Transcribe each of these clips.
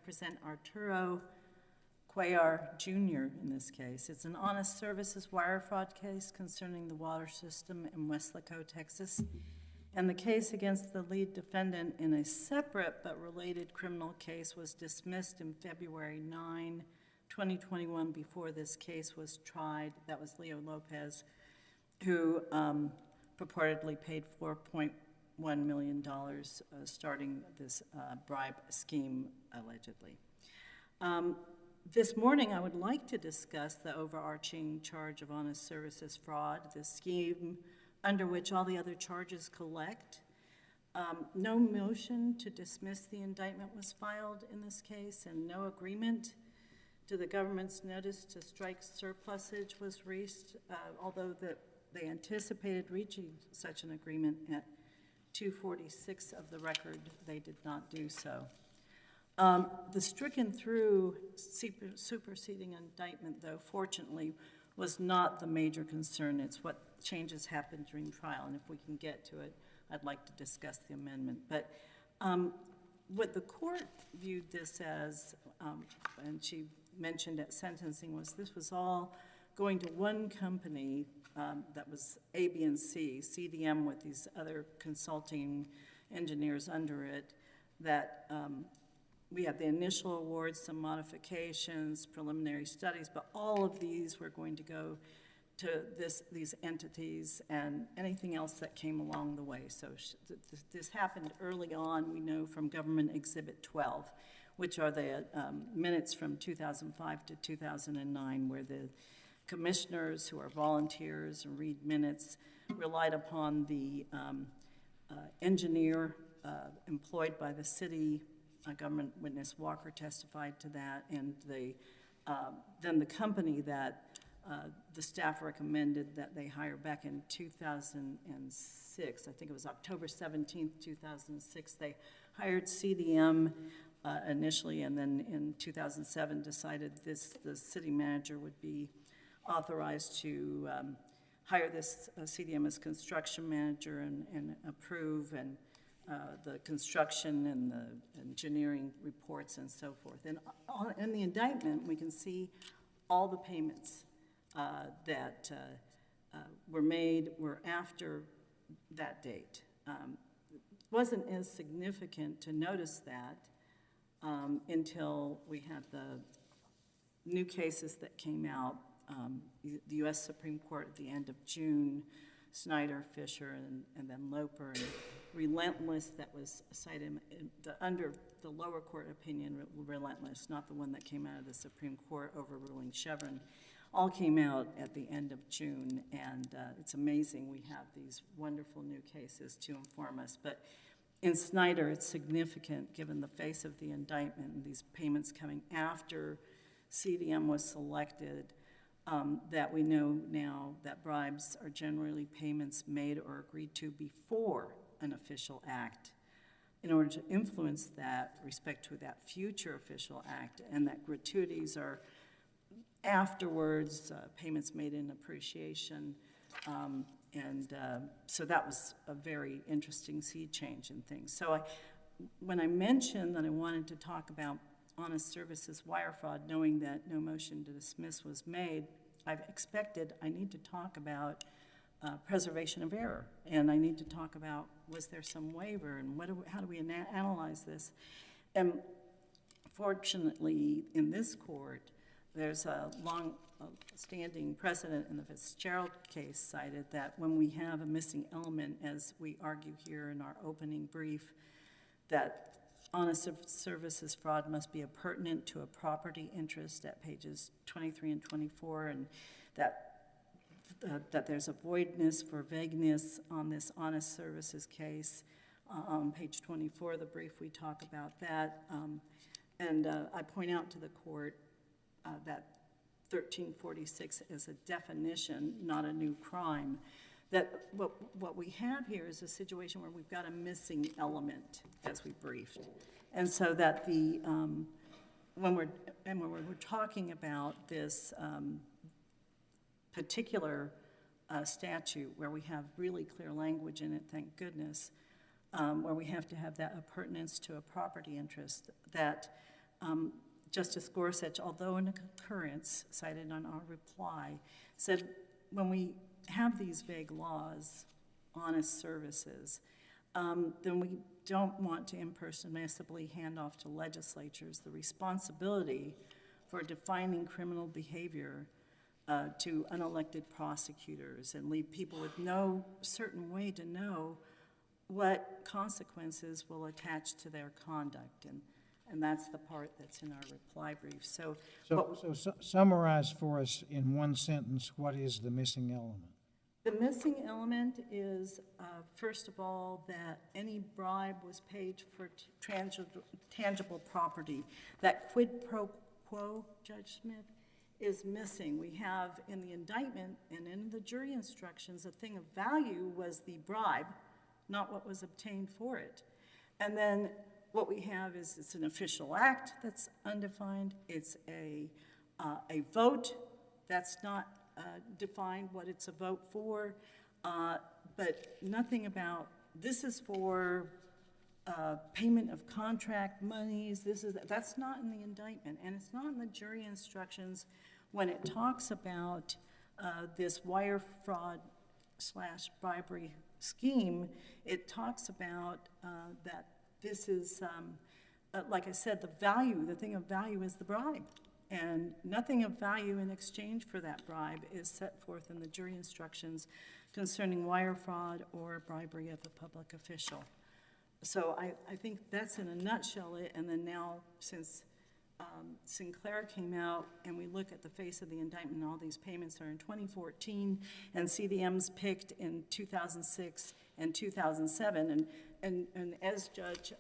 represent Arturo Cuellar Jr. in this case. It's an honest services wire fraud case concerning the water system in Weslaco, Texas, and the case against the lead defendant in a separate but related criminal case was dismissed in February 9, 2021 before this case was tried. That was Leo Lopez, who purportedly paid $4.1 million starting this bribe scheme, allegedly. This morning, I would like to discuss the overarching charge of honest services fraud, the scheme under which all the other charges collect. No motion to dismiss the indictment was filed in this case, and no agreement to the government's notice to strike surplusage was reached, although they anticipated reaching such an agreement at 246 of the record, they did not do so. The stricken through superseding indictment, though, fortunately, was not the major concern. It's what changes happened during trial, and if we can get to it, I'd like to discuss the amendment. But what the court viewed this as, and she mentioned at sentencing, was this was all going to one company that was A, B, and C, CDM with these other consulting engineers under it, that we had the initial awards, some modifications, preliminary studies, but all of these were going to go to these entities and anything else that came along the way. So this happened early on, we know, from Government Exhibit 12, which are the minutes from 2005 to 2009, where the commissioners, who are volunteers and read minutes, relied upon the engineer employed by the city. Government witness Walker testified to that, and then the company that the staff recommended that they hire back in 2006, I think it was October 17th, 2006, they hired CDM initially, and then in 2007 decided the city manager would be authorized to hire this CDM as construction manager and approve and the construction and the engineering reports and so forth. And in the indictment, we can see all the payments that were made were after that date. It wasn't as significant to notice that until we had the new cases that came out. The U.S. Supreme Court at the end of June, Snyder, Fisher, and then Loper, and Relentless, that was cited under the lower court opinion, Relentless, not the one that came out of the Supreme Court overruling Chevron, all came out at the end of June, and it's amazing we have these wonderful new cases to inform us. But in Snyder, it's significant, given the face of the indictment and these payments coming after CDM was selected, that we know now that bribes are generally payments made or agreed to before an official act in order to influence that respect to that future official act, and that gratuities are afterwards, payments made in appreciation, so that was a very interesting sea change in things. So when I mentioned that I wanted to talk about honest services wire fraud, knowing that no motion to dismiss was made, I've expected I need to talk about preservation of error, and I need to talk about, was there some waiver, and how do we analyze this? And fortunately, in this court, there's a long-standing precedent in the Fitzgerald case cited that when we have a missing element, as we argue here in our opening brief, that honest services fraud must be pertinent to a property interest at pages 23 and 24, and that there's a voidness for vagueness on this honest services case. On page 24 of the brief, we talk about that. And I point out to the court that 1346 is a definition, not a new crime. That what we have here is a situation where we've got a missing element, as we briefed. And so that when we're talking about this particular statute where we have really clear language in it, thank goodness, where we have to have that appurtenance to a property interest, that Justice Gorsuch, although in a concurrence cited on our reply, said when we have these vague laws, honest services, then we don't want to impersonally hand off to legislatures the responsibility for defining criminal behavior to unelected prosecutors and leave people with no certain way to know what consequences will attach to their conduct. And that's the part that's in our reply brief. So summarize for us in one sentence, what is the missing element? The missing element is, first of all, that any bribe was paid for tangible property. That quid pro quo, Judge Smith, is missing. We have in the indictment and in the jury instructions, a thing of value was the bribe, not what was obtained for it. And then what we have is it's an official act that's undefined. It's a vote that's not defined what it's a vote for, but nothing about this is for payment of contract monies. That's not in the indictment, and it's not in the jury instructions when it talks about this wire fraud / bribery scheme. It talks about that this is, like I said, the thing of value is the bribe. And nothing of value in exchange for that bribe is set forth in the jury instructions concerning wire fraud or bribery of a public official. So I think that's in a nutshell it. And then now, since Sinclair came out and we look at the face of the indictment, all these payments are in 2014, and CDM's picked in 2006 and 2007. And as Judge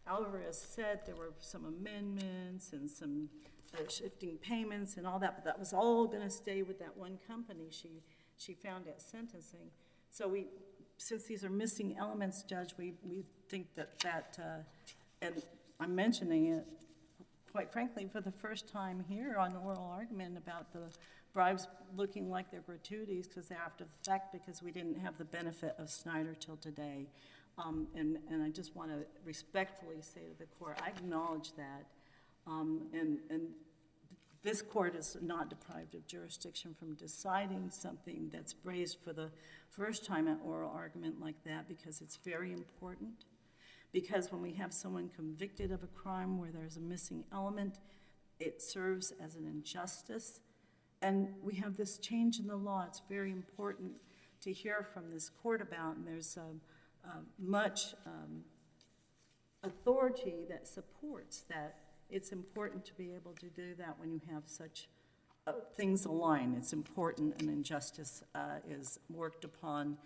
Alvarez said, there were some amendments and some shifting payments and all that, but that was all going to stay with that one company she found at sentencing. So since these are missing elements, Judge, we think that and I'm mentioning it, quite frankly, for the first time here on oral argument about the bribes looking like they're gratuities because they're after the fact, because we didn't have the benefit of Snyder till today. And I just want to respectfully say to the court, I acknowledge that. And this court is not deprived of jurisdiction from deciding something that's raised for the first time at oral argument like that, because it's very important. Because when we have someone convicted of a crime where there's a missing element, it serves as an injustice. And we have this change in the law. It's very important to hear from this court about, and there's much authority that supports that it's important to be able to do that when you have such things align. It's important, and injustice is worked upon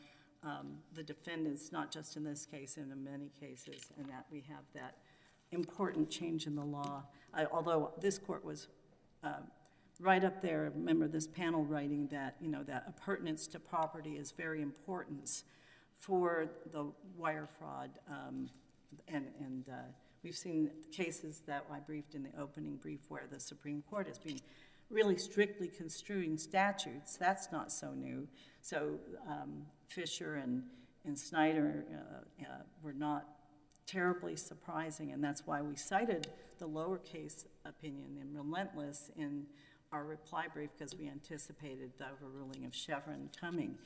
the defendants, not just in this case, and in many cases, and that we have that important change in the law. Although this court was right up there, remember this panel writing that, that appurtenance to property is very important for the wire fraud, and we've seen cases that I briefed in the opening brief where the Supreme Court has been really strictly construing statutes. That's not so new. So Fisher and Snyder were not terribly surprising, and that's why we cited the lowercase opinion in Relentless in our reply brief, because we anticipated the overruling of Chevron coming.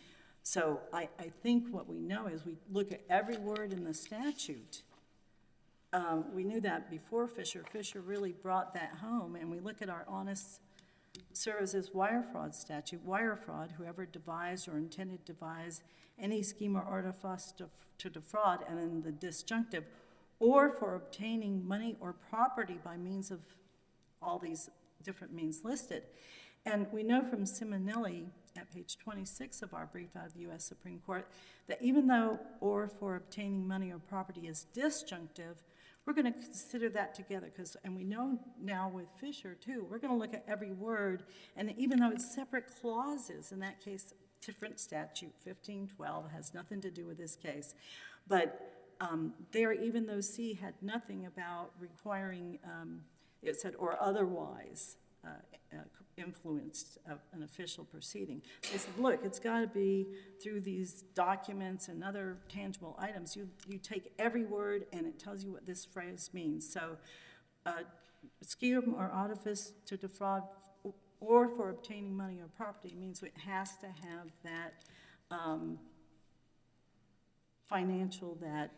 So I think what we know is we look at every word in the statute. We knew that before Fisher. Fisher really brought that home, and we look at our honest services wire fraud statute. Wire fraud, whoever devised or intended to devise any scheme or artifice to defraud, and then the disjunctive, or for obtaining money or property by means of all these different means listed. And we know from Simonelli at page 26 of our brief out of the U.S. Supreme Court that even though or for obtaining money or property is disjunctive, we're going to consider that together, and we know now with Fisher too, we're going to look at every word, and even though it's separate clauses, in that case, different statute, 1512, has nothing to do with this case, but there, even though C had nothing about requiring, it said, or otherwise influenced an official proceeding. They said, look, it's got to be through these documents and other tangible items. You take every word and it tells you what this phrase means. So scheme or artifice to defraud or for obtaining money or property means it has to have that financial, that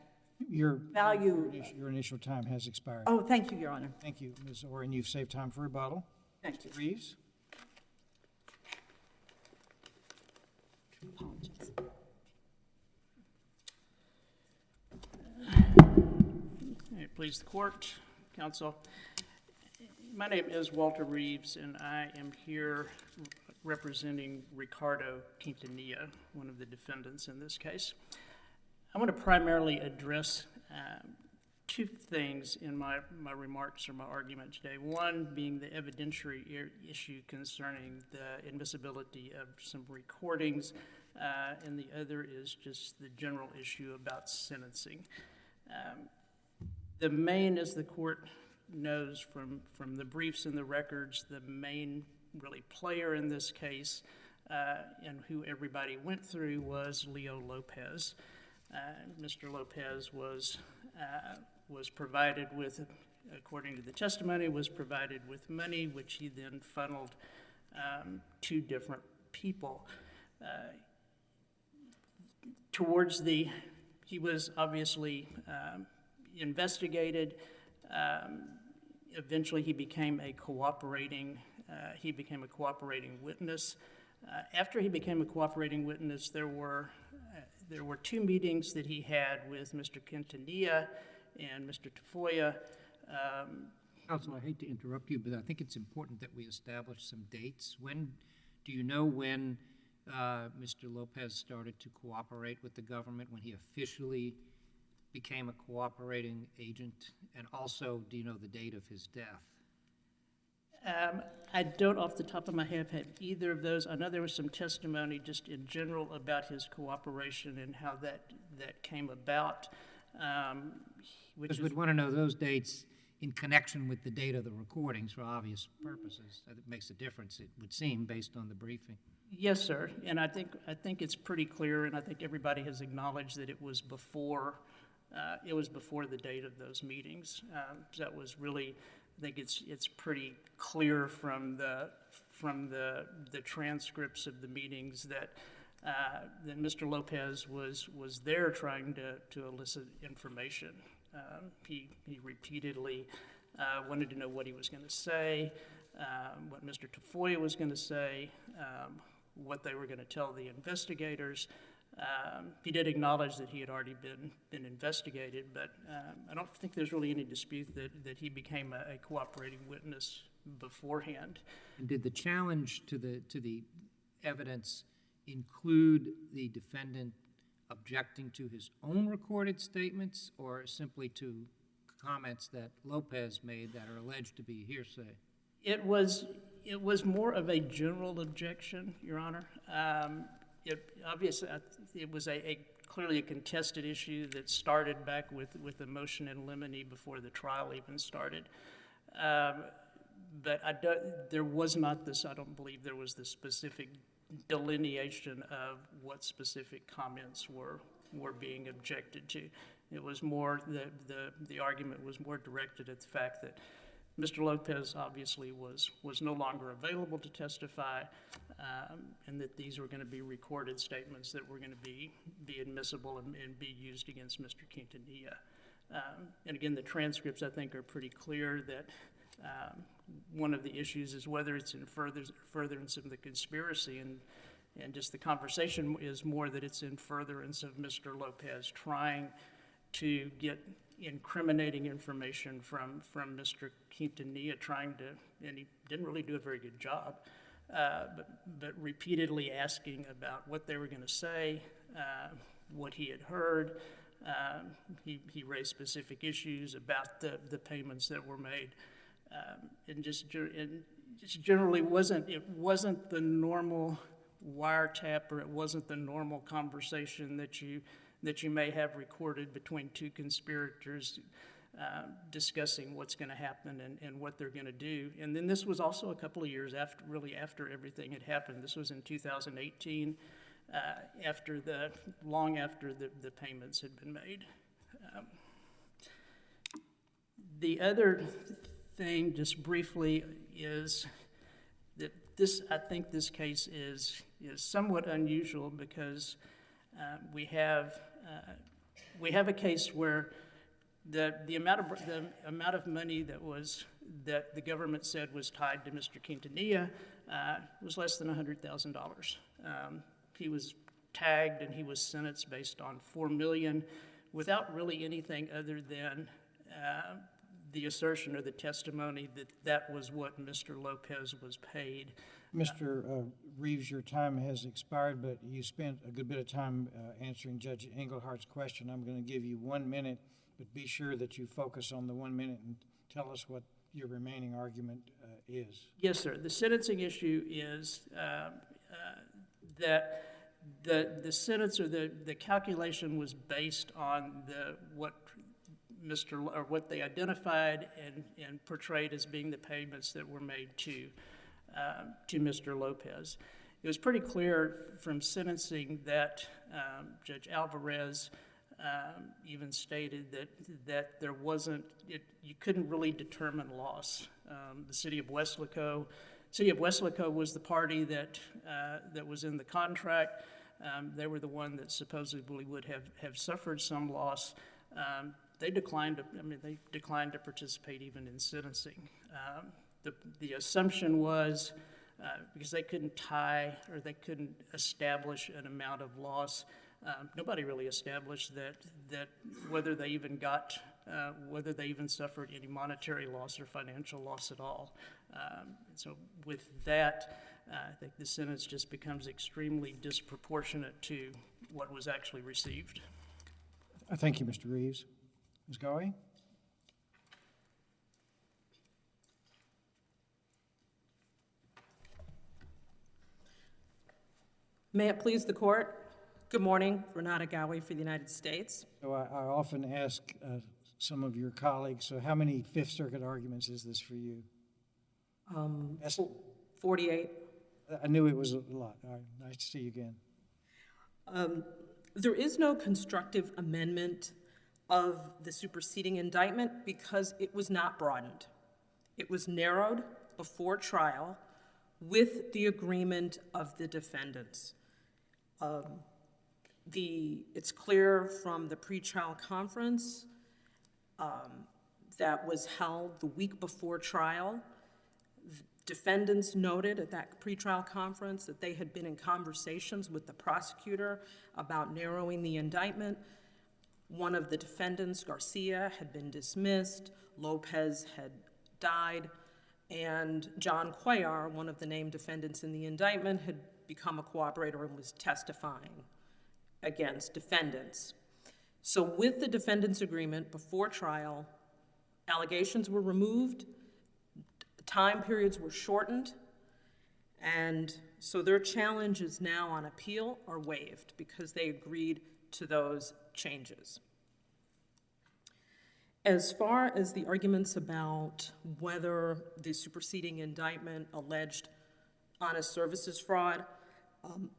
value. Your initial time has expired. Oh, thank you, Your Honor. Thank you, Ms. Orr, and you've saved time for rebuttal. Thank you. Reaves? Apologies. Please, the court, counsel. My name is Walter Reaves, and I am here representing Ricardo Quintanilla, one of the defendants in this case. I want to primarily address two things in my remarks or my argument today. One being the evidentiary issue concerning the admissibility of some recordings, and the other is just the general issue about sentencing. The main, as the court knows from the briefs and the records, the main really player in this case and who everybody went through was Leo Lopez. Mr. Lopez was provided with, according to the testimony, was provided with money, which he then funneled to different people. He was obviously investigated. Eventually, he became a cooperating witness. After he became a cooperating witness, there were two meetings that he had with Mr. Quintanilla and Mr. Tafoya. Counsel, I hate to interrupt you, but I think it's important that we establish some dates. Do you know when Mr. Lopez started to cooperate with the government, when he officially became a cooperating agent? And also, do you know the date of his death? I don't off the top of my head have either of those. I know there was some testimony just in general about his cooperation and how that came about. Because we'd want to know those dates in connection with the date of the recordings for obvious purposes. It makes a difference, it would seem, based on the briefing. Yes, sir. And I think it's pretty clear, and I think everybody has acknowledged that it was before the date of those meetings. That was really, I think it's pretty clear from the transcripts of the meetings that Mr. Lopez was there trying to elicit information. He repeatedly wanted to know what he was going to say, what Mr. Tafoya was going to say, what they were going to tell the investigators. He did acknowledge that he had already been investigated, but I don't think there's really any dispute that he became a cooperating witness beforehand. And did the challenge to the evidence include the defendant objecting to his own recorded statements, or simply to comments that Lopez made that are alleged to be hearsay? It was more of a general objection, Your Honor. Obviously, it was clearly a contested issue that started back with the motion in limine before the trial even started. But there was not this, I don't believe there was this specific delineation of what specific comments were being objected to. It was more, the argument was more directed at the fact that Mr. Lopez obviously was no longer available to testify, and that these were going to be recorded statements that were going to be admissible and be used against Mr. Quintanilla. And again, the transcripts, I think, are pretty clear that one of the issues is whether it's in furtherance of the conspiracy, and just the conversation is more that it's in furtherance of Mr. Lopez trying to get incriminating information from Mr. Quintanilla, and he didn't really do a very good job, but repeatedly asking about what they were going to say, what he had heard. He raised specific issues about the payments that were made, and just generally it wasn't the normal wiretap, or it wasn't the normal conversation that you may have recorded between two conspirators discussing what's going to happen and what they're going to do. And then this was also a couple of years after everything had happened. This was in 2018, long after the payments had been made. The other thing, just briefly, is that I think this case is somewhat unusual because we have a case where the amount of money that the government said was tied to Mr. Quintanilla was less than $100,000. He was tagged and he was sentenced based on $4 million without really anything other than the assertion or the testimony that was what Mr. Lopez was paid. Mr. Reaves, your time has expired, but you spent a good bit of time answering Judge Engelhardt's question. I'm going to give you 1 minute, but be sure that you focus on the 1 minute and tell us what your remaining argument is. Yes, sir. The sentencing issue is that the sentence or the calculation was based on what they identified and portrayed as being the payments that were made to Mr. Lopez. It was pretty clear from sentencing that Judge Alvarez even stated that there wasn't, you couldn't really determine loss. The city of Weslaco was the party that was in the contract. They were the one that supposedly would have suffered some loss. They declined to participate even in sentencing. The assumption was because they couldn't tie or they couldn't establish an amount of loss. Nobody really established that whether they even suffered any monetary loss or financial loss at all. So with that, I think the sentence just becomes extremely disproportionate to what was actually received. Thank you, Mr. Reaves. Ms. Gowie? May it please the court. Good morning, Renata Gowie for the United States. So I often ask some of your colleagues, so how many Fifth Circuit arguments is this for you? 48. I knew it was a lot. All right, nice to see you again. There is no constructive amendment of the superseding indictment because it was not broadened. It was narrowed before trial with the agreement of the defendants. It's clear from the pretrial conference that was held the week before trial. Defendants noted at that pretrial conference that they had been in conversations with the prosecutor about narrowing the indictment. One of the defendants, Garcia, had been dismissed, Lopez had died, and John Cuellar, one of the named defendants in the indictment, had become a cooperator and was testifying against defendants. So with the defendants' agreement before trial, allegations were removed, time periods were shortened, and so their challenges now on appeal are waived because they agreed to those changes. As far as the arguments about whether the superseding indictment alleged honest services fraud,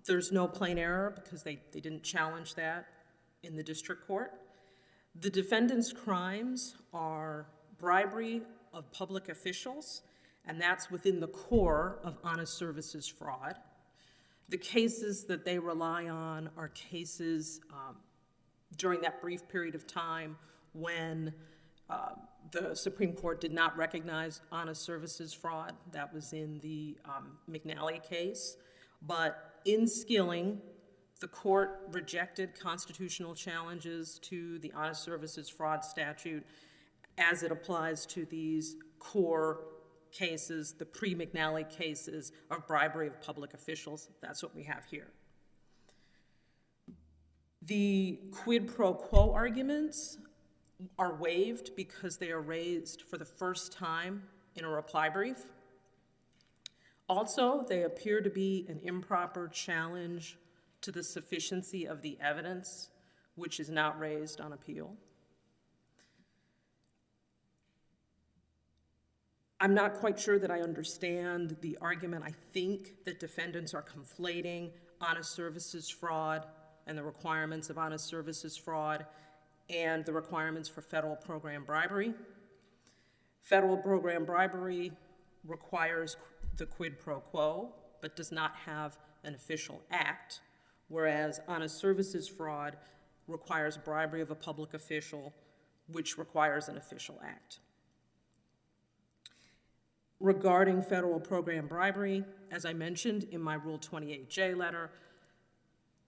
there's no plain error because they didn't challenge that in the district court. The defendants' crimes are bribery of public officials, and that's within the core of honest services fraud. The cases that they rely on are cases during that brief period of time when the Supreme Court did not recognize honest services fraud. That was in the McNally case. But in Skilling, the court rejected constitutional challenges to the honest services fraud statute as it applies to these core cases, the pre-McNally cases of bribery of public officials. That's what we have here. The quid pro quo arguments are waived because they are raised for the first time in a reply brief. Also, they appear to be an improper challenge to the sufficiency of the evidence, which is not raised on appeal. I'm not quite sure that I understand the argument. I think that defendants are conflating honest services fraud and the requirements of honest services fraud and the requirements for federal program bribery. Federal program bribery requires the quid pro quo, but does not have an official act, whereas honest services fraud requires bribery of a public official, which requires an official act. Regarding federal program bribery, as I mentioned in my Rule 28J letter,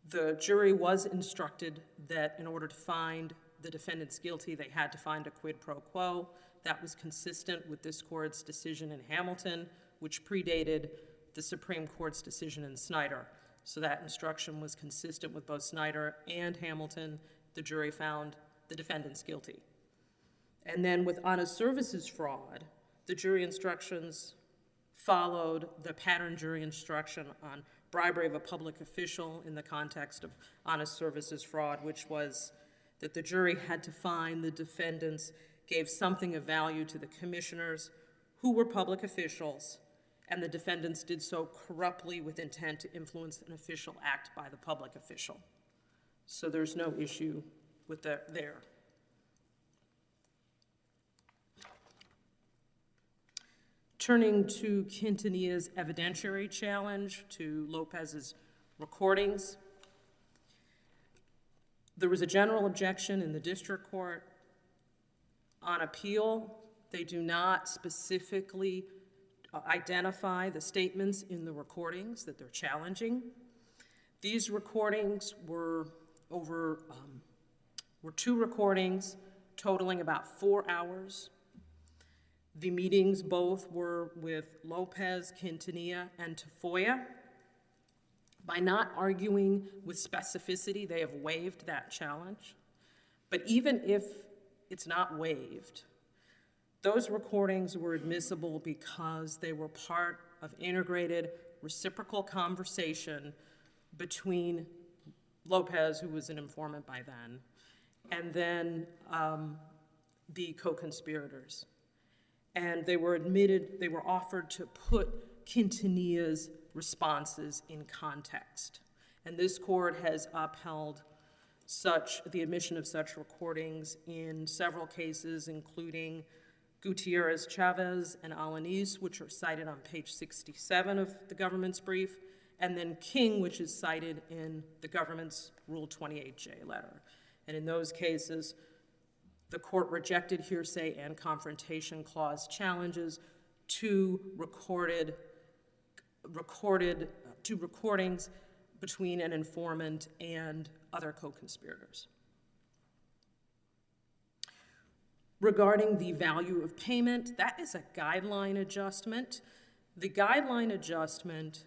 the jury was instructed that in order to find the defendants guilty, they had to find a quid pro quo. That was consistent with this court's decision in Hamilton, which predated the Supreme Court's decision in Snyder. So that instruction was consistent with both Snyder and Hamilton. The jury found the defendants guilty. And then with honest services fraud, the jury instructions followed the pattern jury instruction on bribery of a public official in the context of honest services fraud, which was that the jury had to find the defendants gave something of value to the commissioners who were public officials, and the defendants did so corruptly with intent to influence an official act by the public official. So there's no issue with that there. Turning to Quintanilla's evidentiary challenge to Lopez's recordings, there was a general objection in the district court. On appeal, they do not specifically identify the statements in the recordings that they're challenging. These recordings were two recordings totaling about 4 hours. The meetings both were with Lopez, Quintanilla, and Tafoya. By not arguing with specificity, they have waived that challenge. But even if it's not waived, those recordings were admissible because they were part of integrated reciprocal conversation between Lopez, who was an informant by then, and then the co-conspirators. And they were offered to put Quintanilla's responses in context. And this court has upheld the admission of such recordings in several cases, including Gutierrez Chavez and Alanis, which are cited on page 67 of the government's brief, and then King, which is cited in the government's Rule 28J letter. And in those cases, the court rejected hearsay and confrontation clause challenges to recordings between an informant and other co-conspirators. Regarding the value of payment, that is a guideline adjustment. The guideline adjustment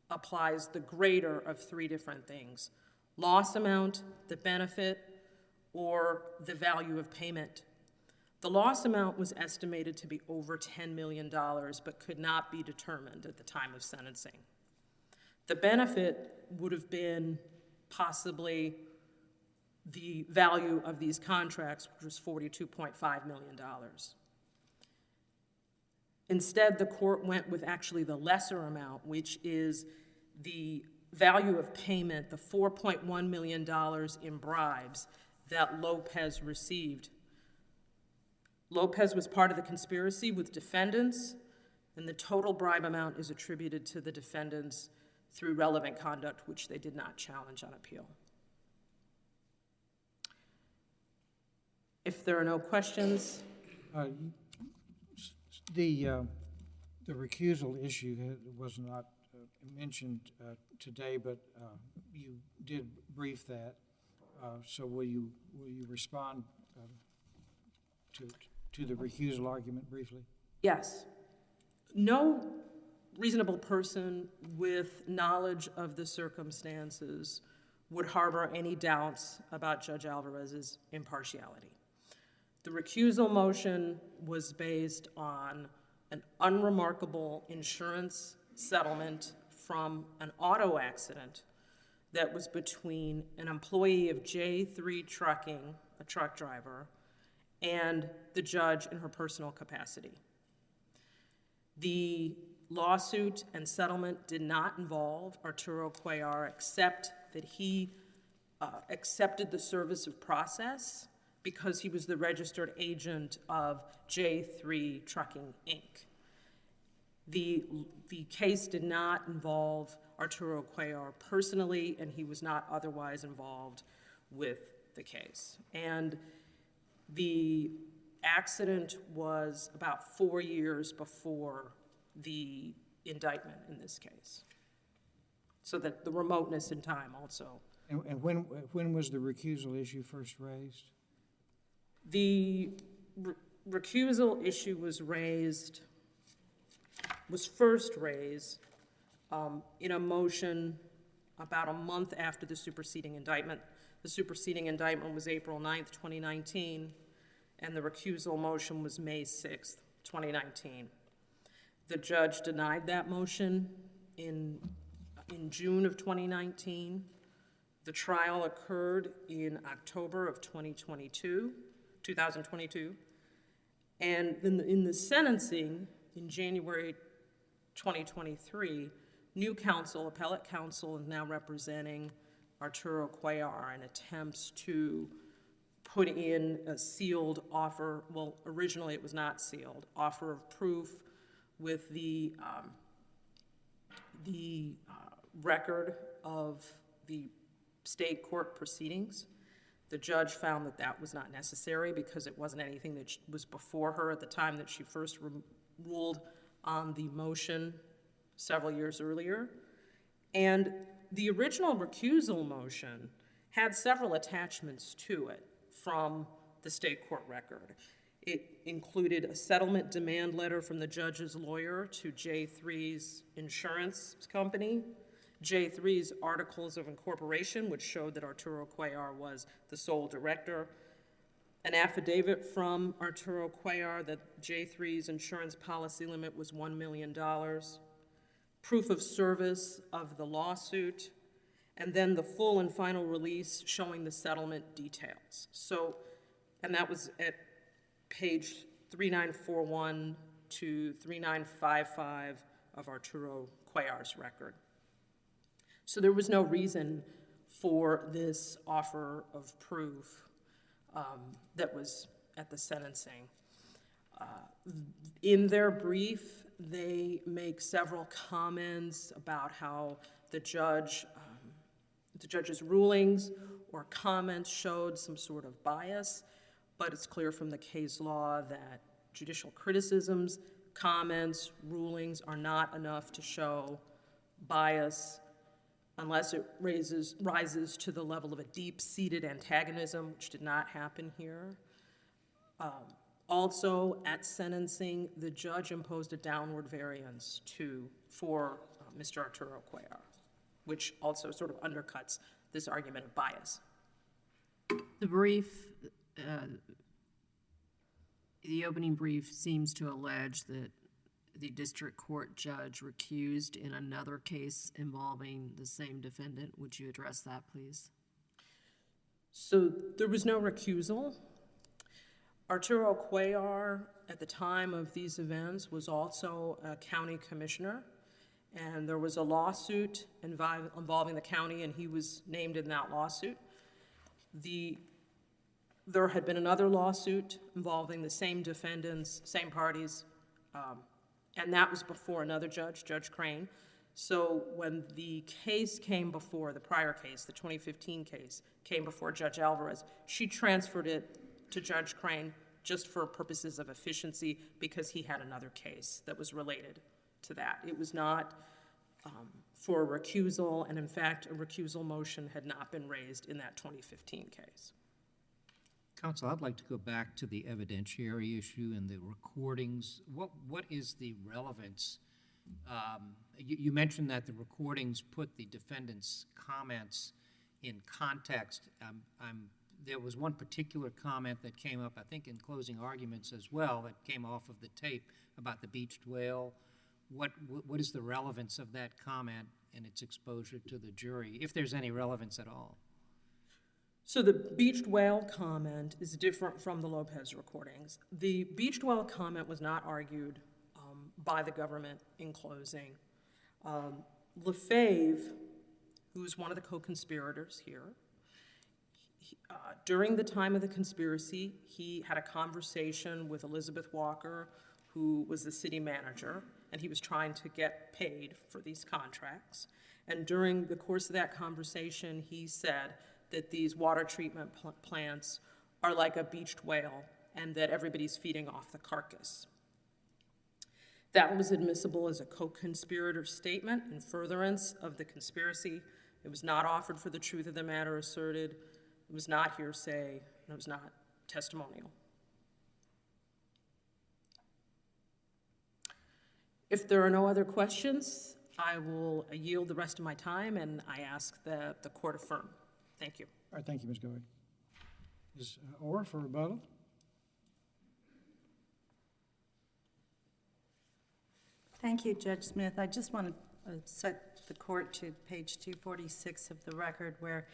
applies the greater of three different things: loss amount, the benefit, or the value of payment. The loss amount was estimated to be over $10 million, but could not be determined at the time of sentencing. The benefit would have been possibly the value of these contracts, which was $42.5 million. Instead, the court went with actually the lesser amount, which is the value of payment, the $4.1 million in bribes that Lopez received. Lopez was part of the conspiracy with defendants, and the total bribe amount is attributed to the defendants through relevant conduct, which they did not challenge on appeal. If there are no questions. The recusal issue was not mentioned today, but you did brief that. So will you respond to the recusal argument briefly? Yes. No reasonable person with knowledge of the circumstances would harbor any doubts about Judge Alvarez's impartiality. The recusal motion was based on an unremarkable insurance settlement from an auto accident that was between an employee of J3 Trucking, a truck driver, and the judge in her personal capacity. The lawsuit and settlement did not involve Arturo Cuellar, except that he accepted the service of process because he was the registered agent of J3 Trucking, Inc. The case did not involve Arturo Cuellar personally, and he was not otherwise involved with the case. And the accident was about 4 years before the indictment in this case. So that the remoteness in time also. And when was the recusal issue first raised? The recusal issue was first raised in a motion about a month after the superseding indictment. The superseding indictment was April 9th, 2019, and the recusal motion was May 6th, 2019. The judge denied that motion in June of 2019. The trial occurred in October of 2022, and in the sentencing in January 2023, new counsel, appellate counsel, is now representing Arturo Cuellar in attempts to put in a sealed offer, well, originally it was not sealed, offer of proof with the record of the state court proceedings. The judge found that that was not necessary because it wasn't anything that was before her at the time that she first ruled on the motion several years earlier. And the original recusal motion had several attachments to it from the state court record. It included a settlement demand letter from the judge's lawyer to J3's insurance company, J3's articles of incorporation, which showed that Arturo Cuellar was the sole director, an affidavit from Arturo Cuellar that J3's insurance policy limit was $1 million, proof of service of the lawsuit, and then the full and final release showing the settlement details. So, and that was at page 3941 to 3955 of Arturo Cuellar's record. So there was no reason for this offer of proof that was at the sentencing. In their brief, they make several comments about how the judge's rulings or comments showed some sort of bias, but it's clear from the case law that judicial criticisms, comments, rulings are not enough to show bias unless it rises to the level of a deep-seated antagonism, which did not happen here. Also, at sentencing, the judge imposed a downward variance for Mr. Arturo Cuellar, which also sort of undercuts this argument of bias. The brief, the opening brief seems to allege that the district court judge recused in another case involving the same defendant. Would you address that, please? So there was no recusal. Arturo Cuellar, at the time of these events, was also a county commissioner, and there was a lawsuit involving the county, and he was named in that lawsuit. There had been another lawsuit involving the same defendants, same parties, and that was before another judge, Judge Crane. So when the case came before, the prior case, the 2015 case, came before Judge Alvarez, she transferred it to Judge Crane just for purposes of efficiency because he had another case that was related to that. It was not for a recusal, and in fact, a recusal motion had not been raised in that 2015 case. Counsel, I'd like to go back to the evidentiary issue and the recordings. What is the relevance? You mentioned that the recordings put the defendant's comments in context. There was one particular comment that came up, I think, in closing arguments as well, that came off of the tape about the beached whale. What is the relevance of that comment and its exposure to the jury, if there's any relevance at all? So the beached whale comment is different from the Lopez recordings. The beached whale comment was not argued by the government in closing. Lefebvre, who is one of the co-conspirators here, During the time of the conspiracy, he had a conversation with Elizabeth Walker, who was the city manager, and he was trying to get paid for these contracts. And during the course of that conversation, he said that these water treatment plants are like a beached whale and that everybody's feeding off the carcass. That was admissible as a co-conspirator statement in furtherance of the conspiracy. It was not offered for the truth of the matter asserted. It was not hearsay, and it was not testimonial. If there are no other questions, I will yield the rest of my time, and I ask that the court affirm. Thank you. All right, thank you, Ms. Gowie. Ms. Orr for rebuttal. Thank you, Judge Smith. I just want to set the court to page 246 of the record, where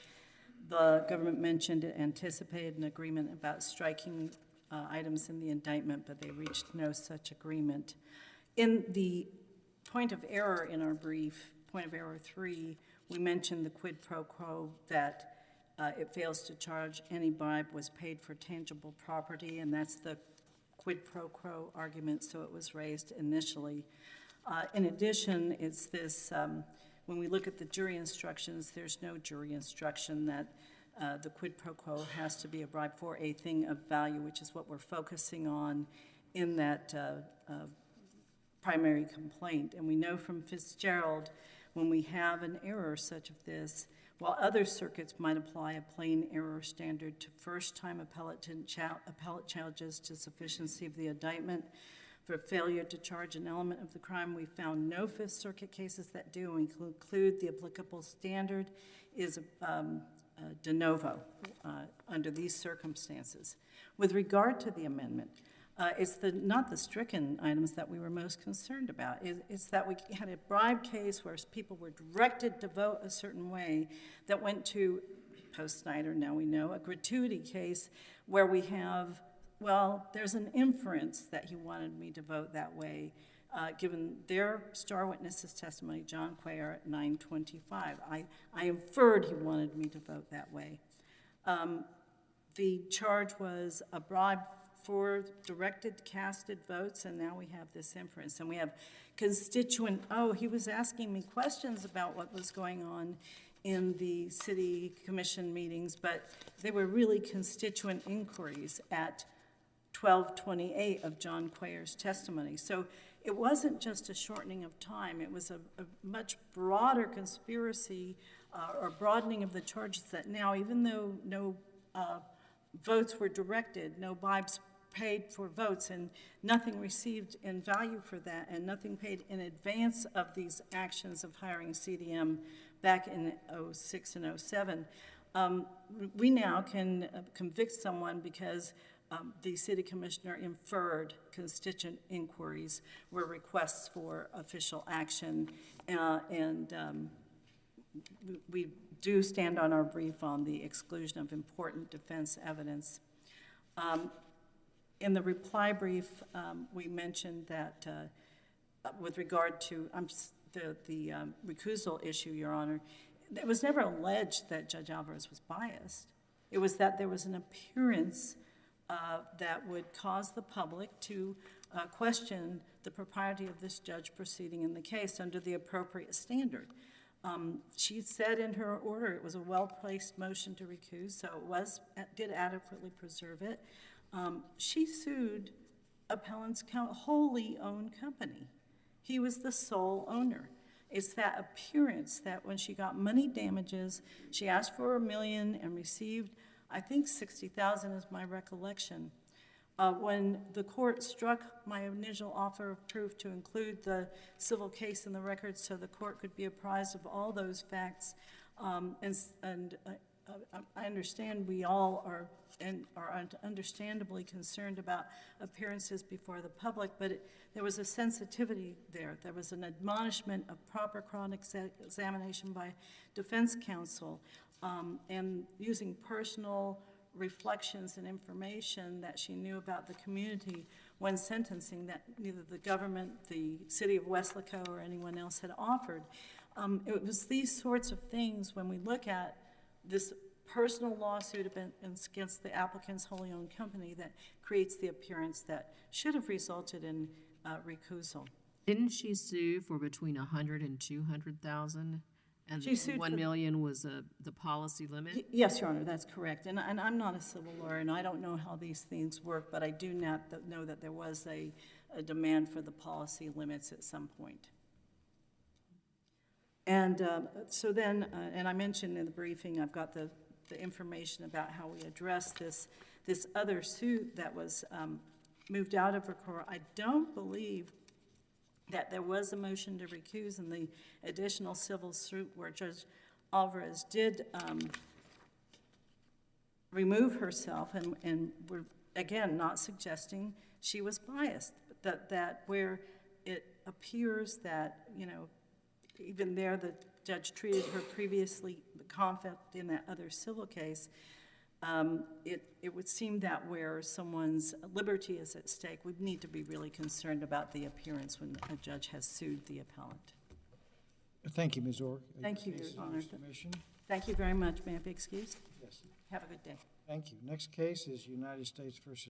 the government mentioned it anticipated an agreement about striking items in the indictment, but they reached no such agreement. In the point of error in our brief, point of error 3, we mentioned the quid pro quo, that it fails to charge any bribe was paid for tangible property, and that's the quid pro quo argument, so it was raised initially. In addition, it's this, when we look at the jury instructions, there's no jury instruction that the quid pro quo has to be a bribe for a thing of value, which is what we're focusing on in that primary complaint. And we know from Fitzgerald, when we have an error such as this, while other circuits might apply a plain error standard to first-time appellate challenges to sufficiency of the indictment, for failure to charge an element of the crime, we found no Fifth Circuit cases that do. We conclude the applicable standard is de novo under these circumstances. With regard to the amendment, it's not the stricken items that we were most concerned about. It's that we had a bribe case where people were directed to vote a certain way that went to, post-Snyder, now we know, a gratuity case where we have, well, there's an inference that he wanted me to vote that way, given their star witness's testimony, John Cuellar, at 9:25. I inferred he wanted me to vote that way. The charge was a bribe for directed casted votes, and now we have this inference. And we have constituent, he was asking me questions about what was going on in the city commission meetings, but they were really constituent inquiries at 12:28 of John Cuellar's testimony. So it wasn't just a shortening of time, it was a much broader conspiracy or broadening of the charges that now, even though no votes were directed, no bribes paid for votes, and nothing received in value for that, and nothing paid in advance of these actions of hiring CDM back in 06 and 07, we now can convict someone because the city commissioner inferred constituent inquiries were requests for official action, and we do stand on our brief on the exclusion of important defense evidence. In the reply brief, we mentioned that with regard to the recusal issue, Your Honor, it was never alleged that Judge Alvarez was biased. It was that there was an appearance that would cause the public to question the propriety of this judge proceeding in the case under the appropriate standard. She said in her order it was a well-placed motion to recuse, so it did adequately preserve it. She sued appellant's wholly owned company. He was the sole owner. It's that appearance that when she got money damages, she asked for $1 million and received, I think, $60,000 is my recollection. When the court struck my initial offer of proof to include the civil case in the record so the court could be apprised of all those facts, and I understand we all are understandably concerned about appearances before the public, but there was a sensitivity there. There was an admonishment of proper chronic examination by defense counsel, and using personal reflections and information that she knew about the community when sentencing that neither the government, the city of Weslaco, or anyone else had offered. It was these sorts of things when we look at this personal lawsuit against the applicant's wholly owned company that creates the appearance that should have resulted in recusal. Didn't she sue for between 100 and 200,000? And She sued 1 for- million was the policy limit? Yes, Your Honor, that's correct. And I'm not a civil lawyer, and I don't know how these things work, but I do know that there was a demand for the policy limits at some point. And so then, and I mentioned in the briefing, I've got the information about how we addressed this other suit that was moved out of her court. I don't believe that there was a motion to recuse in the additional civil suit where Judge Alvarez did remove herself, and we're, again, not suggesting she was biased, but that where it appears that, you know, even there the judge treated her previously conflict in that other civil case, it would seem that where someone's liberty is at stake, we'd need to be really concerned about the appearance when a judge has sued the appellant. Thank you, Ms. Orr. Thank you, Case is Your under Honor. submission. Thank you very much. May I be excused? Yes, Have a good day. thank you. Next case is United States versus